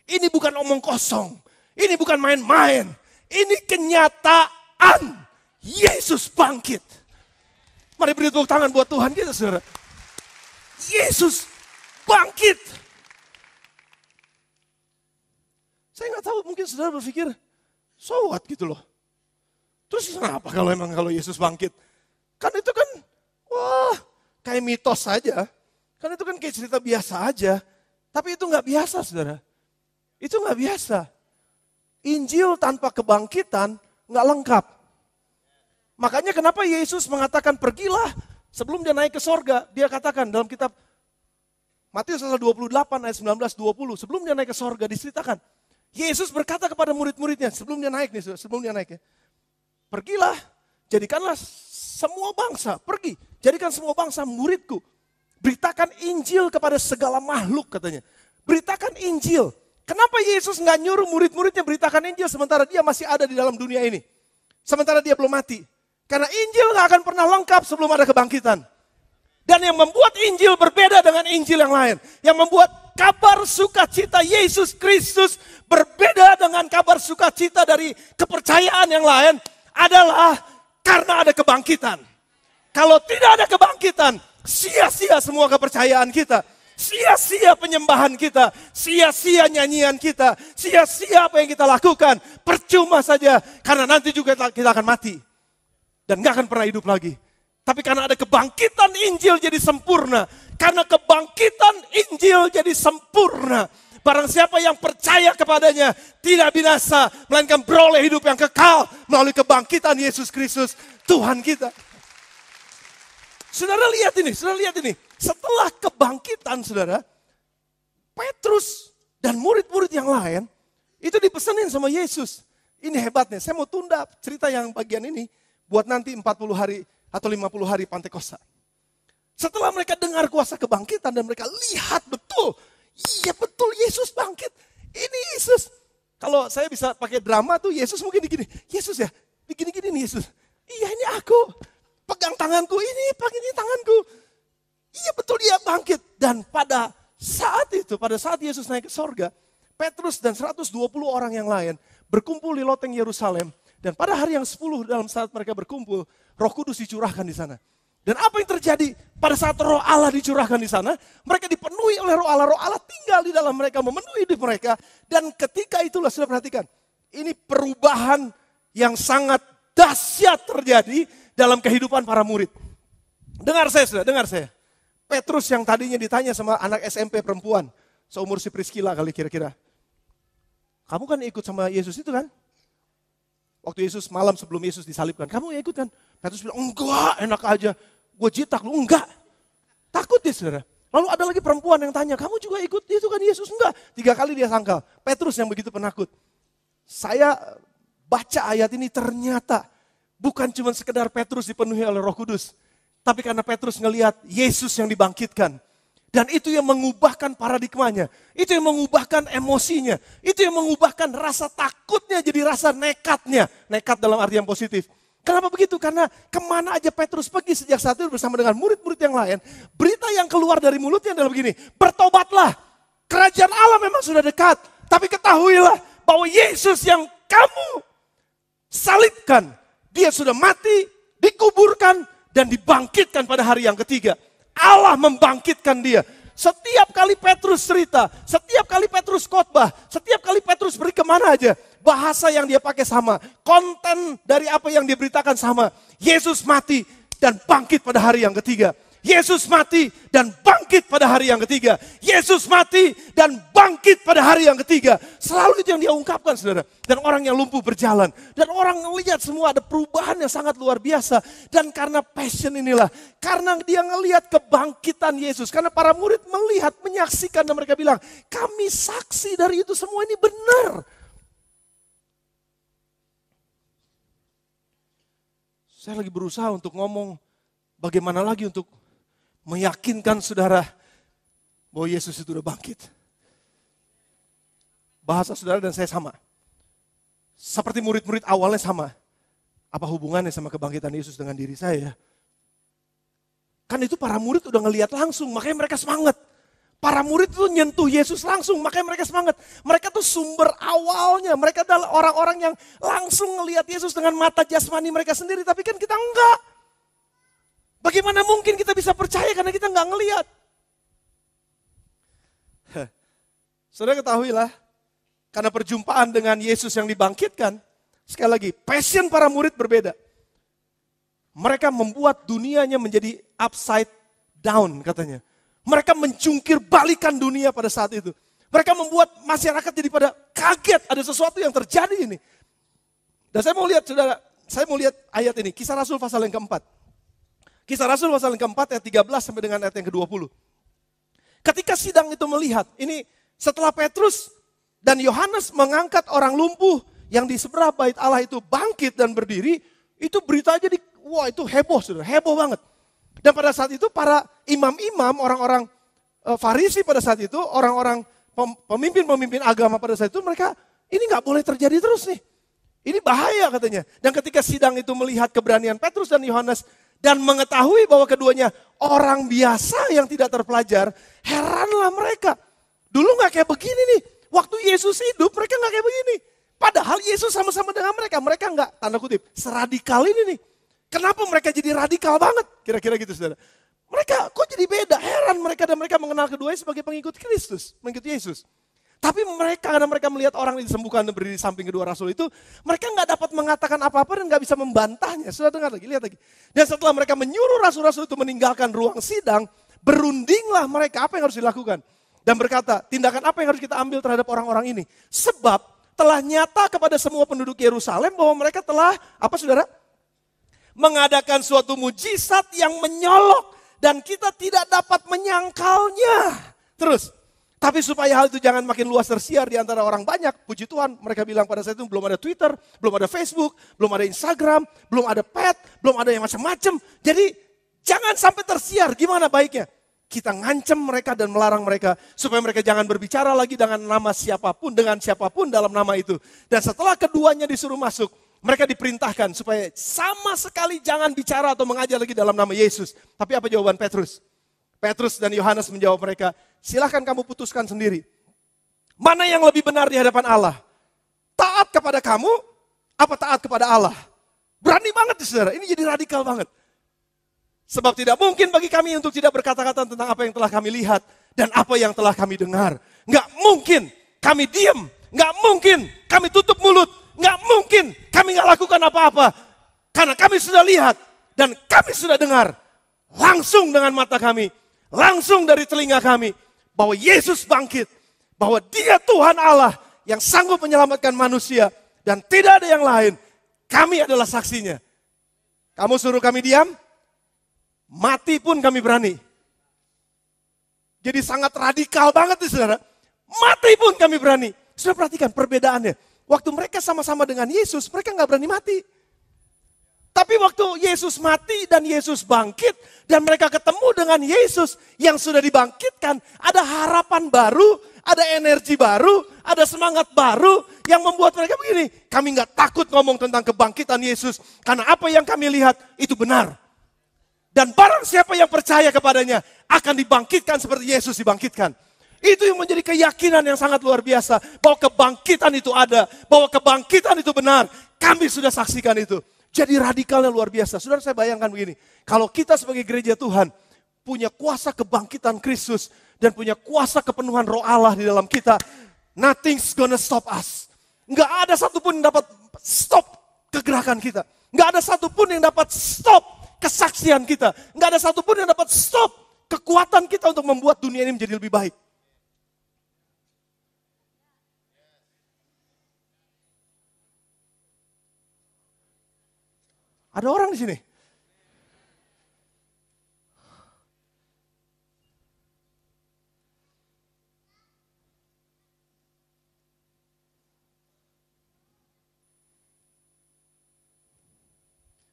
Ini bukan omong kosong. Ini bukan main-main. Ini kenyataan. Yesus bangkit. Mari beri tepuk tangan buat Tuhan kita saudara. Yesus bangkit. Saya nggak tahu, mungkin saudara berpikir, so what gitu loh. Terus kenapa kalau Yesus bangkit? Kan itu kan, wah kayak mitos saja. Kan itu kan kayak cerita biasa aja. Tapi itu nggak biasa saudara. Itu nggak biasa. Injil tanpa kebangkitan nggak lengkap. Makanya kenapa Yesus mengatakan pergilah sebelum dia naik ke sorga. Dia katakan dalam kitab Matius pasal 28 ayat 19-20. Sebelum dia naik ke sorga diceritakan. Yesus berkata kepada murid-muridnya sebelum dia naik nih, sebelum dia naik ya. Pergilah, jadikanlah semua bangsa, pergi. Jadikan semua bangsa muridku. Beritakan Injil kepada segala makhluk katanya. Beritakan Injil. Kenapa Yesus nggak nyuruh murid-muridnya beritakan Injil sementara dia masih ada di dalam dunia ini? Sementara dia belum mati. Karena Injil nggak akan pernah lengkap sebelum ada kebangkitan. Dan yang membuat Injil berbeda dengan Injil yang lain. Yang membuat kabar sukacita Yesus Kristus berbeda dengan kabar sukacita dari kepercayaan yang lain adalah karena ada kebangkitan. Kalau tidak ada kebangkitan, sia-sia semua kepercayaan kita. Sia-sia penyembahan kita, sia-sia nyanyian kita, sia-sia apa yang kita lakukan. Percuma saja, karena nanti juga kita akan mati. Dan gak akan pernah hidup lagi. Tapi karena ada kebangkitan Injil jadi sempurna. Karena kebangkitan Injil jadi sempurna. Barang siapa yang percaya kepadanya tidak binasa, melainkan beroleh hidup yang kekal melalui kebangkitan Yesus Kristus Tuhan kita. Saudara lihat ini. Setelah kebangkitan saudara, Petrus dan murid-murid yang lain itu dipesanin sama Yesus. Ini hebatnya, saya mau tunda cerita yang bagian ini buat nanti 40 hari atau 50 hari Pantekosta. Setelah mereka dengar kuasa kebangkitan dan mereka lihat betul, iya betul Yesus bangkit. Ini Yesus. Kalau saya bisa pakai drama tuh Yesus mungkin gini, Yesus ya, begini-gini nih Yesus. Iya ini aku, pegang tanganku, ini tanganku. Iya betul dia bangkit. Dan pada saat Yesus naik ke sorga, Petrus dan 120 orang yang lain berkumpul di loteng Yerusalem. Dan pada hari yang 10 dalam saat mereka berkumpul, Roh Kudus dicurahkan di sana. Dan apa yang terjadi pada saat Roh Allah dicurahkan di sana? Mereka dipenuhi oleh Roh Allah. Roh Allah tinggal di dalam mereka, memenuhi hidup mereka. Dan ketika itulah, sudah perhatikan, ini perubahan yang sangat dahsyat terjadi dalam kehidupan para murid. Dengar saya. Petrus yang tadinya ditanya sama anak SMP perempuan, seumur si Priscilla kali kira-kira. Kamu kan ikut sama Yesus itu kan? Waktu Yesus malam sebelum Yesus disalibkan, kamu ya ikut kan? Petrus bilang, enggak, enak aja. Gue jitak lu, enggak. Takut dia saudara. Lalu ada lagi perempuan yang tanya, kamu juga ikut itu kan Yesus? Enggak. 3 kali dia sangkal. Petrus yang begitu penakut. Saya baca ayat ini ternyata bukan cuma sekedar Petrus dipenuhi oleh Roh Kudus. Tapi karena Petrus ngelihat Yesus yang dibangkitkan. Dan itu yang mengubahkan paradigmanya. Itu yang mengubahkan emosinya. Itu yang mengubahkan rasa takutnya jadi rasa nekatnya. Nekat dalam arti yang positif. Kenapa begitu? Karena kemana aja Petrus pergi sejak saat itu bersama dengan murid-murid yang lain. Berita yang keluar dari mulutnya adalah begini. Bertobatlah. Kerajaan Allah memang sudah dekat. Tapi ketahuilah bahwa Yesus yang kamu salibkan. Dia sudah mati, dikuburkan, dan dibangkitkan pada hari yang ketiga. Allah membangkitkan dia. Setiap kali Petrus cerita, setiap kali Petrus khotbah, setiap kali Petrus pergi kemana aja, bahasa yang dia pakai sama, konten dari apa yang dia beritakan sama. Yesus mati dan bangkit pada hari yang ketiga. Yesus mati dan bangkit pada hari yang ketiga. Yesus mati dan bangkit pada hari yang ketiga. Selalu itu yang dia ungkapkan saudara. Dan orang yang lumpuh berjalan. Dan orang melihat semua ada perubahan yang sangat luar biasa. Dan karena passion inilah. Karena dia ngelihat kebangkitan Yesus. Karena para murid melihat, menyaksikan dan mereka bilang, kami saksi dari itu semua ini benar. Saya lagi berusaha untuk ngomong bagaimana lagi untuk meyakinkan saudara bahwa Yesus itu sudah bangkit. Bahasa saudara dan saya sama. Seperti murid-murid awalnya sama. Apa hubungannya sama kebangkitan Yesus dengan diri saya? Kan itu para murid udah ngelihat langsung, makanya mereka semangat. Para murid itu nyentuh Yesus langsung, makanya mereka semangat. Mereka tuh sumber awalnya, mereka adalah orang-orang yang langsung ngelihat Yesus dengan mata jasmani mereka sendiri, tapi kan kita enggak. Bagaimana mungkin kita bisa percaya karena kita nggak ngelihat? Saudara ketahuilah, karena perjumpaan dengan Yesus yang dibangkitkan, sekali lagi, passion para murid berbeda. Mereka membuat dunianya menjadi upside down katanya. Mereka mencungkir balikan dunia pada saat itu. Mereka membuat masyarakat jadi pada kaget ada sesuatu yang terjadi ini. Dan saya mau lihat saudara, saya mau lihat ayat ini, Kisah Rasul pasal yang keempat. Kisah Rasul pasal yang keempat ayat 13 sampai dengan ayat yang ke-20. Ketika sidang itu melihat, ini setelah Petrus dan Yohanes mengangkat orang lumpuh yang di seberang bait Allah itu bangkit dan berdiri, itu beritanya wah itu heboh saudara, heboh banget. Dan pada saat itu para imam-imam, orang-orang Farisi pada saat itu, orang-orang pemimpin-pemimpin agama pada saat itu, mereka ini gak boleh terjadi terus nih. Ini bahaya katanya. Dan ketika sidang itu melihat keberanian Petrus dan Yohanes, dan mengetahui bahwa keduanya orang biasa yang tidak terpelajar, heranlah mereka. Dulu gak kayak begini nih. Waktu Yesus hidup mereka gak kayak begini. Padahal Yesus sama-sama dengan mereka. Mereka gak, tanda kutip, seradikal ini nih. Kenapa mereka jadi radikal banget? Kira-kira gitu saudara. Mereka kok jadi beda, heran mereka dan mereka mengenal keduanya sebagai pengikut Kristus, pengikut Yesus. Tapi mereka, karena mereka melihat orang yang disembuhkan dan berdiri di samping kedua rasul itu, mereka nggak dapat mengatakan apa-apa dan nggak bisa membantahnya. Sudah dengar lagi, lihat lagi. Dan setelah mereka menyuruh rasul-rasul itu meninggalkan ruang sidang, berundinglah mereka, apa yang harus dilakukan? dan berkata, tindakan apa yang harus kita ambil terhadap orang-orang ini? Sebab telah nyata kepada semua penduduk Yerusalem bahwa mereka telah, apa saudara? Mengadakan suatu mujizat yang menyolok dan kita tidak dapat menyangkalnya. Terus, tapi supaya hal itu jangan makin luas tersiar di antara orang banyak, puji Tuhan mereka bilang pada saat itu belum ada Twitter, belum ada Facebook, belum ada Instagram, belum ada pet, belum ada yang macam-macam. Jadi jangan sampai tersiar, gimana baiknya? Kita ngancam mereka dan melarang mereka supaya mereka jangan berbicara lagi dengan nama siapapun, dengan siapapun dalam nama itu. Dan setelah keduanya disuruh masuk, mereka diperintahkan supaya sama sekali jangan bicara atau mengajar lagi dalam nama Yesus. Tapi apa jawaban Petrus? Petrus dan Yohanes menjawab mereka, silahkan kamu putuskan sendiri. Mana yang lebih benar di hadapan Allah? Taat kepada kamu, apa taat kepada Allah? Berani banget saudara, ini jadi radikal banget. Sebab tidak mungkin bagi kami untuk tidak berkata-kata tentang apa yang telah kami lihat dan apa yang telah kami dengar. Nggak mungkin kami diam, nggak mungkin kami tutup mulut, nggak mungkin kami nggak lakukan apa-apa. Karena kami sudah lihat dan kami sudah dengar langsung dengan mata kami, langsung dari telinga kami bahwa Yesus bangkit, bahwa Dia Tuhan Allah yang sanggup menyelamatkan manusia dan tidak ada yang lain. Kami adalah saksinya. Kamu suruh kami diam? Mati pun kami berani. Jadi sangat radikal banget nih saudara. Mati pun kami berani. Saudara perhatikan perbedaannya. Waktu mereka sama-sama dengan Yesus, mereka gak berani mati. Tapi waktu Yesus mati dan Yesus bangkit, dan mereka ketemu dengan Yesus yang sudah dibangkitkan, ada harapan baru, ada energi baru, ada semangat baru yang membuat mereka begini. Kami gak takut ngomong tentang kebangkitan Yesus, karena apa yang kami lihat itu benar. Dan barang siapa yang percaya kepadanya akan dibangkitkan seperti Yesus dibangkitkan. Itu yang menjadi keyakinan yang sangat luar biasa. Bahwa kebangkitan itu ada. Bahwa kebangkitan itu benar. Kami sudah saksikan itu. Jadi radikalnya luar biasa. Saudara saya bayangkan begini. Kalau kita sebagai gereja Tuhan punya kuasa kebangkitan Kristus. Dan punya kuasa kepenuhan roh Allah di dalam kita. Nothing's gonna stop us. Nggak ada satupun yang dapat stop kegerakan kita. Nggak ada satupun yang dapat stop kesaksian kita. Nggak ada satupun yang dapat stop kekuatan kita untuk membuat dunia ini menjadi lebih baik. Ada orang di sini.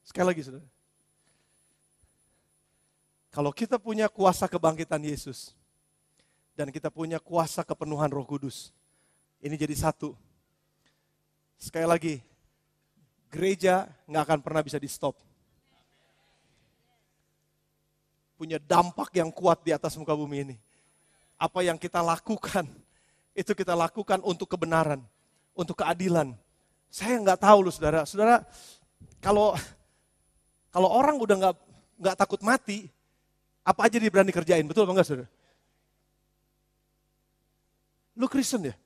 Sekali lagi saudara. Kalau kita punya kuasa kebangkitan Yesus, dan kita punya kuasa kepenuhan Roh Kudus, ini jadi satu. Sekali lagi, gereja nggak akan pernah bisa di stop. Punya dampak yang kuat di atas muka bumi ini. Apa yang kita lakukan, itu kita lakukan untuk kebenaran, untuk keadilan. Saya nggak tahu loh saudara. Saudara, kalau orang udah nggak takut mati, apa aja dia berani kerjain, betul apa enggak saudara? Lu Kristen ya?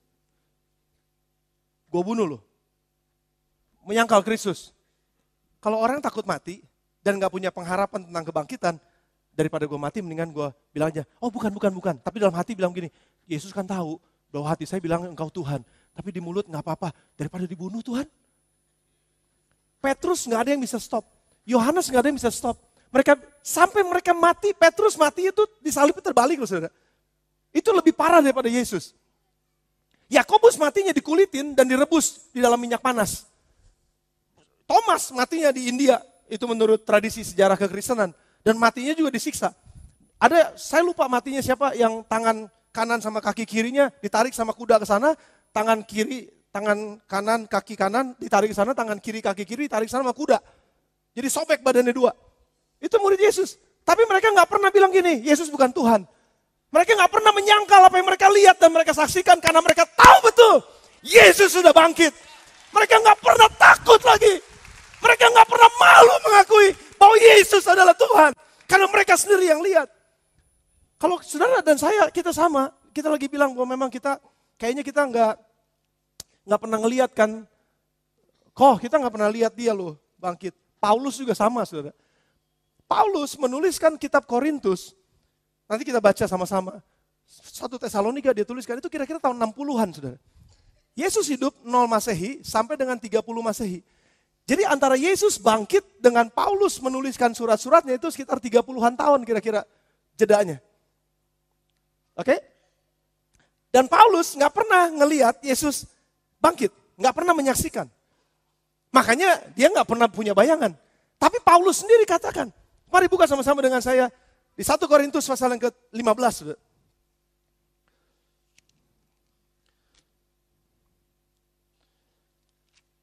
Gue bunuh lu. Menyangkal Kristus. Kalau orang takut mati dan gak punya pengharapan tentang kebangkitan, daripada gue mati mendingan gue bilang aja, oh bukan. Tapi dalam hati bilang gini, Yesus kan tahu bahwa hati saya bilang engkau Tuhan. Tapi di mulut gak apa-apa, daripada dibunuh Tuhan. Petrus gak ada yang bisa stop. Yohanes gak ada yang bisa stop. Sampai mereka mati, Petrus mati itu disalib terbalik loh saudara. Itu lebih parah daripada Yesus. Yakobus matinya dikulitin dan direbus di dalam minyak panas. Thomas matinya di India, itu menurut tradisi sejarah kekristenan. Dan matinya juga disiksa. Saya lupa matinya siapa yang tangan kanan sama kaki kirinya ditarik sama kuda ke sana, tangan kanan, kaki kanan ditarik ke sana, tangan kiri, kaki kiri ditarik ke sana sama kuda. Jadi sobek badannya dua. Itu murid Yesus. Tapi mereka gak pernah bilang gini, Yesus bukan Tuhan. Mereka gak pernah menyangkal apa yang mereka lihat dan mereka saksikan karena mereka tahu betul Yesus sudah bangkit. Mereka gak pernah takut lagi. Mereka gak pernah malu mengakui bahwa Yesus adalah Tuhan. Karena mereka sendiri yang lihat. Kalau saudara dan saya, kita sama. Kita lagi bilang bahwa memang kayaknya kita gak pernah ngelihat kan. Kita gak pernah lihat dia loh bangkit. Paulus juga sama saudara. Paulus menuliskan kitab Korintus, nanti kita baca sama-sama. 1 Tesalonika dia tuliskan itu kira-kira tahun 60-an, saudara. Yesus hidup 0 Masehi sampai dengan 30 Masehi. Jadi antara Yesus bangkit dengan Paulus menuliskan surat-suratnya itu sekitar 30-an tahun kira-kira jedanya. Oke? Dan Paulus nggak pernah ngelihat Yesus bangkit, nggak pernah menyaksikan. Makanya dia nggak pernah punya bayangan. Tapi Paulus sendiri katakan, mari buka sama-sama dengan saya di 1 Korintus pasal yang ke-15.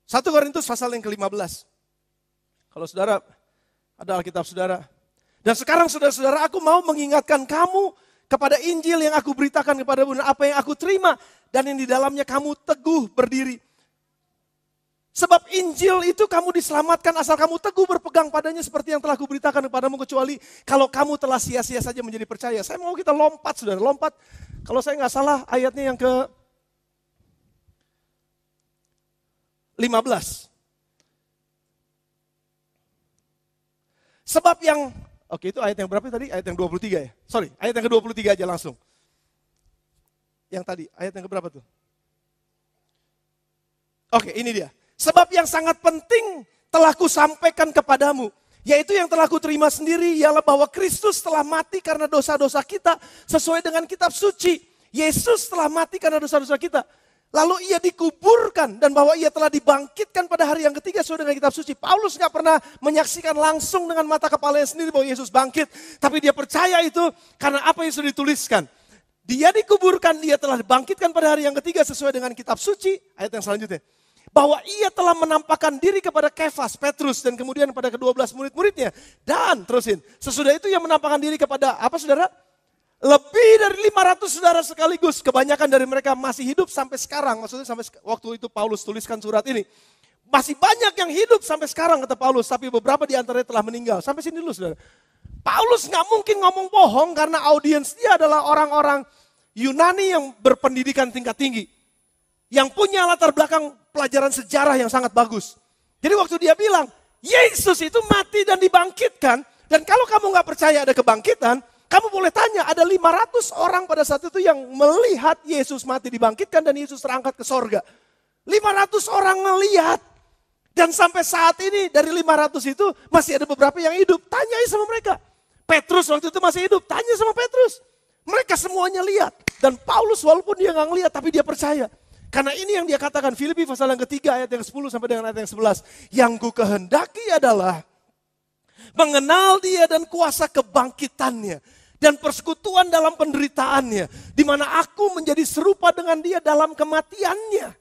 1 Korintus pasal yang ke-15. Kalau saudara ada Alkitab saudara. Dan sekarang saudara-saudara, aku mau mengingatkan kamu kepada Injil yang aku beritakan kepada benar apa yang aku terima dan yang di dalamnya kamu teguh berdiri. Sebab Injil itu kamu diselamatkan asal kamu teguh berpegang padanya seperti yang telah kuberitakan kepadamu, kecuali kalau kamu telah sia-sia saja menjadi percaya. Saya mau kita lompat, saudara, lompat. Kalau saya nggak salah ayatnya yang ke 15. Sebab yang, oke itu ayat yang berapa tadi? Ayat yang 23 ya? Sorry, ayat yang ke-23 aja langsung. Yang tadi, ayat yang keberapa tuh? Oke, ini dia. Sebab yang sangat penting telah kusampaikan kepadamu, yaitu yang telah kuterima sendiri, ialah bahwa Kristus telah mati karena dosa-dosa kita sesuai dengan kitab suci. Yesus telah mati karena dosa-dosa kita. Lalu ia dikuburkan dan bahwa ia telah dibangkitkan pada hari yang ketiga sesuai dengan kitab suci. Paulus gak pernah menyaksikan langsung dengan mata kepalanya sendiri bahwa Yesus bangkit. Tapi dia percaya itu karena apa yang sudah dituliskan. Dia dikuburkan, dia telah dibangkitkan pada hari yang ketiga sesuai dengan kitab suci. Ayat yang selanjutnya. Bahwa ia telah menampakkan diri kepada Kefas, Petrus, dan kemudian kepada ke-12 murid-muridnya. Dan terusin, sesudah itu ia menampakkan diri kepada apa saudara? Lebih dari 500 saudara sekaligus. Kebanyakan dari mereka masih hidup sampai sekarang. Maksudnya sampai waktu itu Paulus tuliskan surat ini. Masih banyak yang hidup sampai sekarang kata Paulus. Tapi beberapa di antaranya telah meninggal. Sampai sini dulu saudara. Paulus gak mungkin ngomong bohong karena audiens dia adalah orang-orang Yunani yang berpendidikan tingkat tinggi. Yang punya latar belakang pelajaran sejarah yang sangat bagus. Jadi waktu dia bilang, Yesus itu mati dan dibangkitkan. Dan kalau kamu gak percaya ada kebangkitan, kamu boleh tanya, ada 500 orang pada saat itu yang melihat Yesus mati dibangkitkan dan Yesus terangkat ke sorga. 500 orang melihat. Dan sampai saat ini dari 500 itu masih ada beberapa yang hidup. Tanya sama mereka. Petrus waktu itu masih hidup, tanya sama Petrus. Mereka semuanya lihat. Dan Paulus walaupun dia gak ngelihat tapi dia percaya. Karena ini yang dia katakan, Filipi pasal yang ketiga ayat yang 10 sampai dengan ayat yang 11. Yang ku kehendaki adalah mengenal dia dan kuasa kebangkitannya. Dan persekutuan dalam penderitaannya. Di mana aku menjadi serupa dengan dia dalam kematiannya.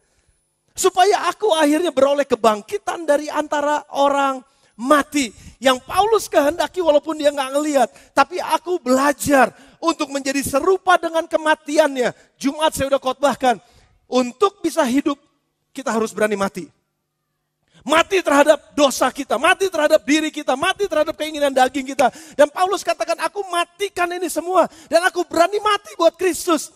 Supaya aku akhirnya beroleh kebangkitan dari antara orang mati. Yang Paulus kehendaki walaupun dia gak ngelihat. Tapi aku belajar untuk menjadi serupa dengan kematiannya. Jumat saya udah khotbahkan. Untuk bisa hidup, kita harus berani mati. Mati terhadap dosa kita, mati terhadap diri kita, mati terhadap keinginan daging kita. Dan Paulus katakan, aku matikan ini semua. Dan aku berani mati buat Kristus.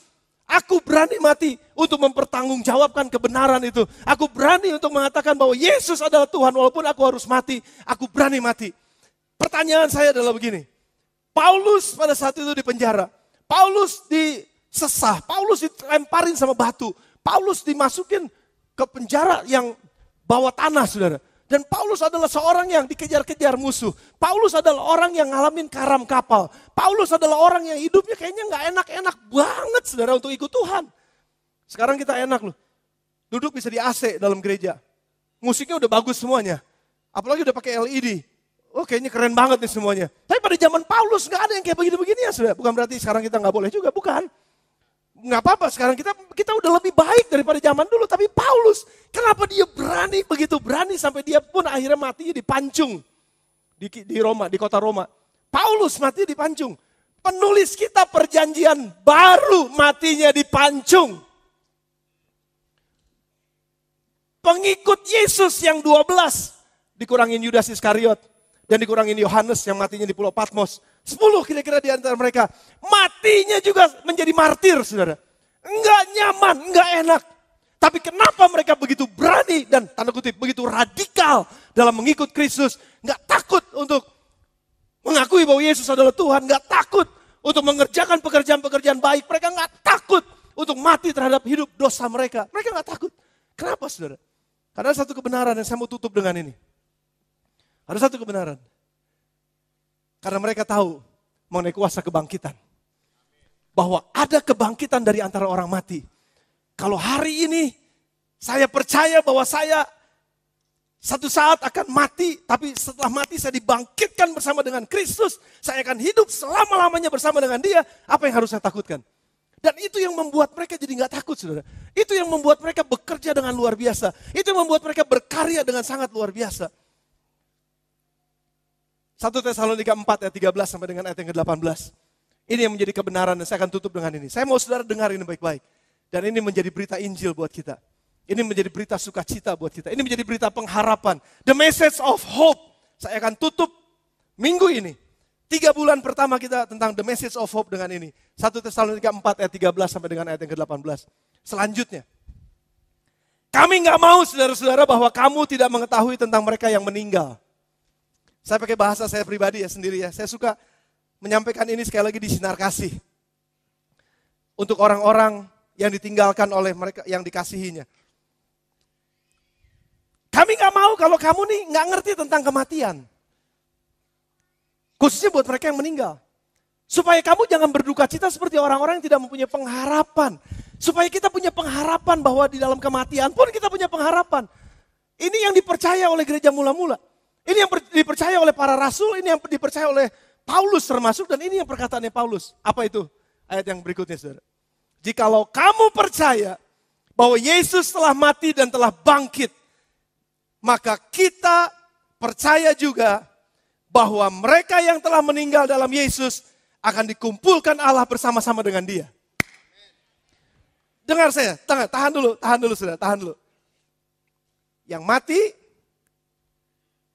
Aku berani mati untuk mempertanggungjawabkan kebenaran itu. Aku berani untuk mengatakan bahwa Yesus adalah Tuhan, walaupun aku harus mati. Aku berani mati. Pertanyaan saya adalah begini. Paulus pada saat itu di penjara. Paulus disesah, Paulus dilemparin sama batu. Paulus dimasukin ke penjara yang bawah tanah, saudara. Dan Paulus adalah seorang yang dikejar-kejar musuh. Paulus adalah orang yang ngalamin karam kapal. Paulus adalah orang yang hidupnya kayaknya gak enak-enak banget, saudara, untuk ikut Tuhan. Sekarang kita enak loh. Duduk bisa di AC dalam gereja. Musiknya udah bagus semuanya. Apalagi udah pakai LED. Oh kayaknya keren banget nih semuanya. Tapi pada zaman Paulus gak ada yang kayak begini-begini ya, saudara. Bukan berarti sekarang kita gak boleh juga, bukan. Nggak apa-apa, sekarang kita udah lebih baik daripada zaman dulu. Tapi Paulus, kenapa dia berani, begitu berani sampai dia pun akhirnya matinya dipancung di Roma, di kota Roma. Paulus matinya dipancung. Penulis kitab perjanjian baru matinya dipancung. Pengikut Yesus yang 12 dikurangin Yudas Iskariot dan dikurangin Yohanes yang matinya di Pulau Patmos. 10 kira-kira di antara mereka. Matinya juga menjadi martir, saudara. Enggak nyaman, enggak enak. Tapi kenapa mereka begitu berani dan tanda kutip begitu radikal dalam mengikut Kristus. Enggak takut untuk mengakui bahwa Yesus adalah Tuhan. Enggak takut untuk mengerjakan pekerjaan-pekerjaan baik. Mereka nggak takut untuk mati terhadap hidup dosa mereka. Mereka nggak takut. Kenapa saudara? Karena ada satu kebenaran yang saya mau tutup dengan ini. Ada satu kebenaran. Karena mereka tahu mengenai kuasa kebangkitan. Bahwa ada kebangkitan dari antara orang mati. Kalau hari ini saya percaya bahwa saya satu saat akan mati, tapi setelah mati saya dibangkitkan bersama dengan Kristus. Saya akan hidup selama-lamanya bersama dengan Dia. Apa yang harus saya takutkan? Dan itu yang membuat mereka jadi gak takut, saudara. Itu yang membuat mereka bekerja dengan luar biasa. Itu yang membuat mereka berkarya dengan sangat luar biasa. 1 Tesalonika 4 ayat 13 sampai dengan ayat yang ke-18. Ini yang menjadi kebenaran dan saya akan tutup dengan ini. Saya mau saudara dengar ini baik-baik. Dan ini menjadi berita Injil buat kita. Ini menjadi berita sukacita buat kita. Ini menjadi berita pengharapan. The message of hope. Saya akan tutup minggu ini. 3 bulan pertama kita tentang the message of hope dengan ini. 1 Tesalonika 4 ayat 13 sampai dengan ayat yang ke-18. Selanjutnya. Kami gak mau saudara-saudara bahwa kamu tidak mengetahui tentang mereka yang meninggal. Saya pakai bahasa saya pribadi ya sendiri ya. Saya suka menyampaikan ini sekali lagi di Sinar Kasih. Untuk orang-orang yang ditinggalkan oleh mereka yang dikasihinya. Kami gak mau kalau kamu nih gak ngerti tentang kematian. Khususnya buat mereka yang meninggal. Supaya kamu jangan berduka cita seperti orang-orang yang tidak mempunyai pengharapan. Supaya kita punya pengharapan bahwa di dalam kematian pun kita punya pengharapan. Ini yang dipercaya oleh gereja mula-mula. Ini yang dipercaya oleh para rasul, ini yang dipercaya oleh Paulus termasuk. Dan ini yang perkataannya Paulus. Apa itu? Ayat yang berikutnya saudara. Jikalau kamu percaya bahwa Yesus telah mati dan telah bangkit. Maka kita percaya juga bahwa mereka yang telah meninggal dalam Yesus akan dikumpulkan Allah bersama-sama dengan Dia. Dengar saya, tahan dulu saudara, tahan dulu. Yang mati,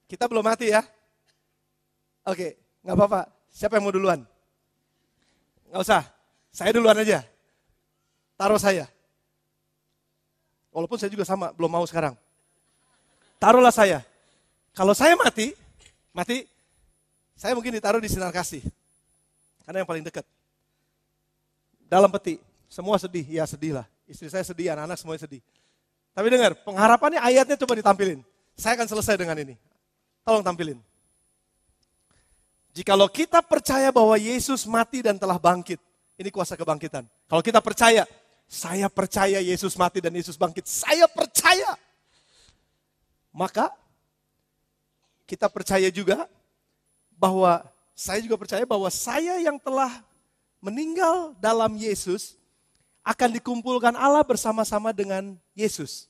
kita belum mati ya. Oke, gak apa-apa. Siapa yang mau duluan? Gak usah, saya duluan aja. Taruh saya. Walaupun saya juga sama, belum mau sekarang. Taruhlah saya. Kalau saya mati, saya mungkin ditaruh di Sinar Kasih. Karena yang paling dekat. Dalam peti, semua sedih, ya sedih lah. Istri saya sedih, anak-anak semuanya sedih. Tapi dengar, pengharapannya ayatnya coba ditampilin. Saya akan selesai dengan ini. Tolong tampilin. Jikalau kita percaya bahwa Yesus mati dan telah bangkit. Ini kuasa kebangkitan. Kalau kita percaya, saya percaya Yesus mati dan Yesus bangkit. Saya percaya. Maka kita percaya juga bahwa saya juga percaya bahwa saya yang telah meninggal dalam Yesus akan dikumpulkan Allah bersama-sama dengan Yesus.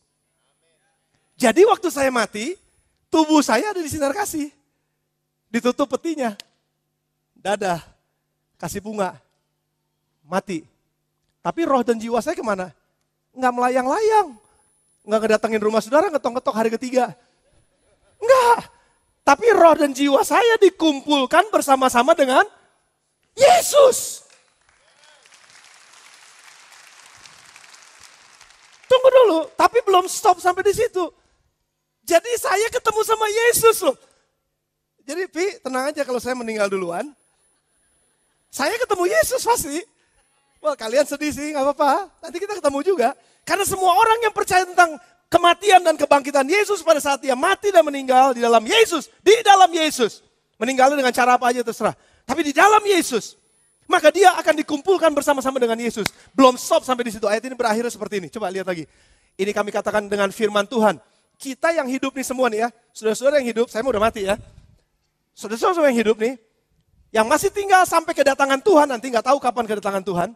Jadi waktu saya mati, tubuh saya ada di Sinar Kasih. Ditutup petinya. Dadah, kasih bunga, mati. Tapi roh dan jiwa saya kemana? Nggak melayang-layang. Nggak ngedatengin rumah saudara, ngetok-ngetok hari ketiga. Enggak. Tapi roh dan jiwa saya dikumpulkan bersama-sama dengan Yesus. Tunggu dulu, tapi belum stop sampai di situ. Jadi saya ketemu sama Yesus loh. Jadi Pi, tenang aja kalau saya meninggal duluan. Saya ketemu Yesus pasti. Wah kalian sedih sih, gak apa-apa. Nanti kita ketemu juga. Karena semua orang yang percaya tentang kematian dan kebangkitan Yesus pada saat dia mati dan meninggal di dalam Yesus. Di dalam Yesus. Meninggalnya dengan cara apa aja terserah. Tapi di dalam Yesus. Maka dia akan dikumpulkan bersama-sama dengan Yesus. Belum stop sampai di situ. Ayat ini berakhirnya seperti ini. Coba lihat lagi. Ini kami katakan dengan firman Tuhan. Kita yang hidup nih semua nih ya. Saudara-saudara yang hidup, saya mau udah mati ya. Saudara-saudara yang hidup nih. Yang masih tinggal sampai kedatangan Tuhan. Nanti gak tahu kapan kedatangan Tuhan.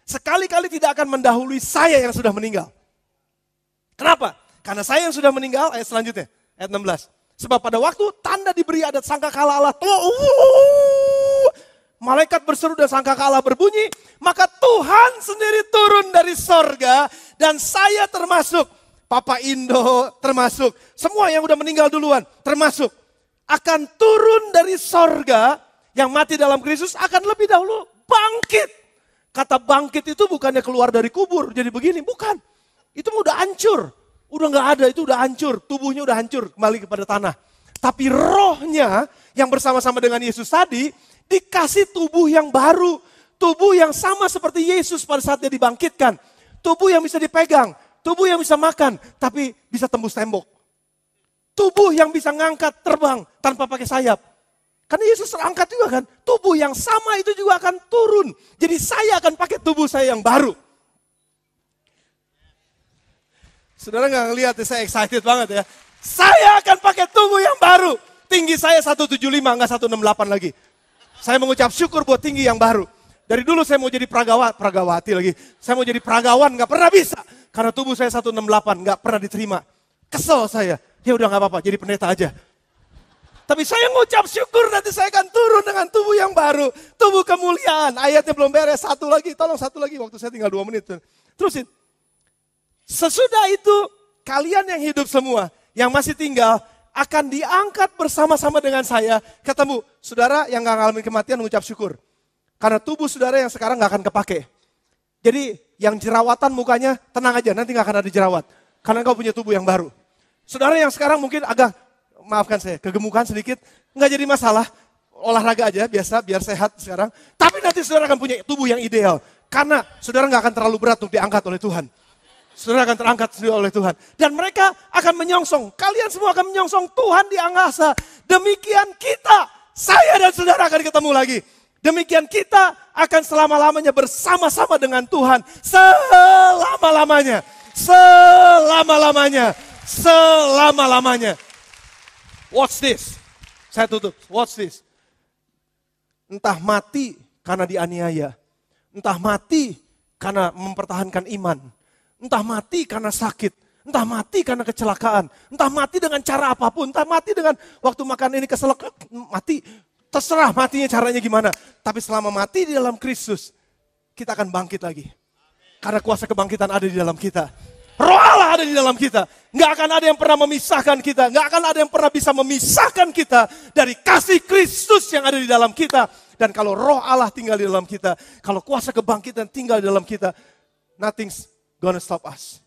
Sekali-kali tidak akan mendahului saya yang sudah meninggal. Kenapa? Karena saya yang sudah meninggal, ayat selanjutnya, ayat 16. Sebab pada waktu tanda diberi adat sangkakala Allah, malaikat berseru dan sangkakala berbunyi, maka Tuhan sendiri turun dari sorga, dan saya termasuk, Papa Indo termasuk, semua yang udah meninggal duluan termasuk, akan turun dari sorga, yang mati dalam Kristus akan lebih dahulu bangkit. Kata bangkit itu bukannya keluar dari kubur, jadi begini, bukan. Itu udah hancur, udah gak ada, itu udah hancur, tubuhnya udah hancur, kembali kepada tanah. Tapi rohnya yang bersama-sama dengan Yesus tadi, dikasih tubuh yang baru. Tubuh yang sama seperti Yesus pada saat dia dibangkitkan. Tubuh yang bisa dipegang, tubuh yang bisa makan, tapi bisa tembus tembok. Tubuh yang bisa ngangkat terbang tanpa pakai sayap. Karena Yesus terangkat juga kan, tubuh yang sama itu juga akan turun. Jadi saya akan pakai tubuh saya yang baru. Saudara gak ngeliat ya, saya excited banget ya. Saya akan pakai tubuh yang baru. Tinggi saya 175, gak 168 lagi. Saya mengucap syukur buat tinggi yang baru. Dari dulu saya mau jadi pragawati lagi. Saya mau jadi pragawan, gak pernah bisa. Karena tubuh saya 168, gak pernah diterima. Kesel saya. Ya udah gak apa-apa, jadi pendeta aja. Tapi saya mengucap syukur nanti saya akan turun dengan tubuh yang baru. Tubuh kemuliaan. Ayatnya belum beres, satu lagi. Tolong satu lagi, waktu saya tinggal 2 menit. Terusin. Sesudah itu, kalian yang hidup semua, yang masih tinggal, akan diangkat bersama-sama dengan saya. Ketemu, saudara yang gak ngalamin kematian mengucap syukur. Karena tubuh saudara yang sekarang gak akan kepake. Jadi yang jerawatan mukanya, tenang aja, nanti gak akan ada jerawat. Karena kau punya tubuh yang baru. Saudara yang sekarang mungkin agak, maafkan saya, kegemukan sedikit, nggak jadi masalah. Olahraga aja, biasa, biar sehat sekarang. Tapi nanti saudara akan punya tubuh yang ideal. Karena saudara nggak akan terlalu berat untuk diangkat oleh Tuhan. Saudara akan terangkat oleh Tuhan. Dan mereka akan menyongsong, kalian semua akan menyongsong Tuhan di angkasa. Demikian kita, saya dan saudara akan ketemu lagi. Demikian kita akan selama-lamanya bersama-sama dengan Tuhan. Selama-lamanya. Selama-lamanya. Selama-lamanya. Watch this. Saya tutup. Watch this. Entah mati karena dianiaya. Entah mati karena mempertahankan iman. Entah mati karena sakit. Entah mati karena kecelakaan. Entah mati dengan cara apapun. Entah mati dengan waktu makan ini keselak. Mati. Terserah matinya caranya gimana. Tapi selama mati di dalam Kristus, kita akan bangkit lagi. Karena kuasa kebangkitan ada di dalam kita. Roh Allah ada di dalam kita. Nggak akan ada yang pernah memisahkan kita. Nggak akan ada yang pernah bisa memisahkan kita dari kasih Kristus yang ada di dalam kita. Dan kalau roh Allah tinggal di dalam kita, kalau kuasa kebangkitan tinggal di dalam kita, nothing's gonna stop us.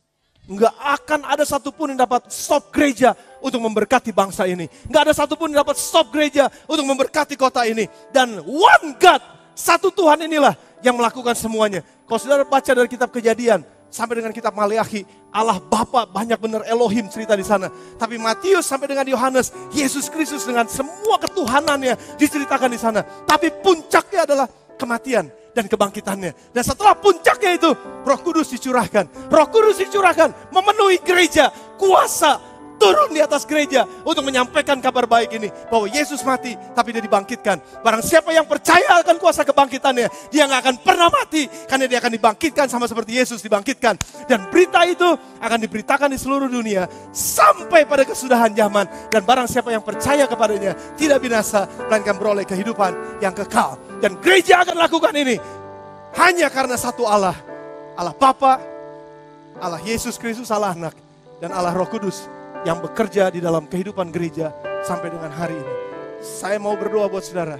Nggak akan ada satupun yang dapat stop gereja untuk memberkati bangsa ini. Nggak ada satupun yang dapat stop gereja untuk memberkati kota ini. Dan one God, satu Tuhan inilah yang melakukan semuanya. Kalau saudara baca dari kitab Kejadian, sampai dengan kitab Maleakhi, Allah Bapa banyak benar Elohim cerita di sana. Tapi Matius sampai dengan Yohanes, Yesus Kristus dengan semua ketuhanannya diceritakan di sana. Tapi puncaknya adalah kematian dan kebangkitannya. Dan setelah puncaknya itu, Roh Kudus dicurahkan. Roh Kudus dicurahkan memenuhi gereja, kuasa turun di atas gereja untuk menyampaikan kabar baik ini. Bahwa Yesus mati, tapi dia dibangkitkan. Barang siapa yang percaya akan kuasa kebangkitannya, dia gak akan pernah mati. Karena dia akan dibangkitkan sama seperti Yesus dibangkitkan. Dan berita itu akan diberitakan di seluruh dunia sampai pada kesudahan zaman. Dan barang siapa yang percaya kepadanya, tidak binasa, melainkan beroleh kehidupan yang kekal. Dan gereja akan lakukan ini hanya karena satu Allah. Allah Bapa, Allah Yesus Kristus, Allah Anak, dan Allah Roh Kudus yang bekerja di dalam kehidupan gereja sampai dengan hari ini. Saya mau berdoa buat saudara,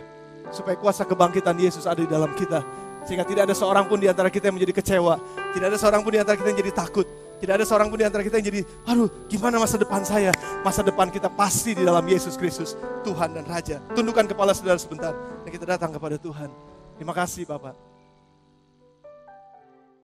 supaya kuasa kebangkitan Yesus ada di dalam kita. Sehingga tidak ada seorang pun di antara kita yang menjadi kecewa. Tidak ada seorang pun di antara kita yang jadi takut. Tidak ada seorang pun di antara kita yang jadi, aduh gimana masa depan saya. Masa depan kita pasti di dalam Yesus Kristus, Tuhan dan Raja. Tundukkan kepala saudara sebentar, dan kita datang kepada Tuhan. Terima kasih Bapak.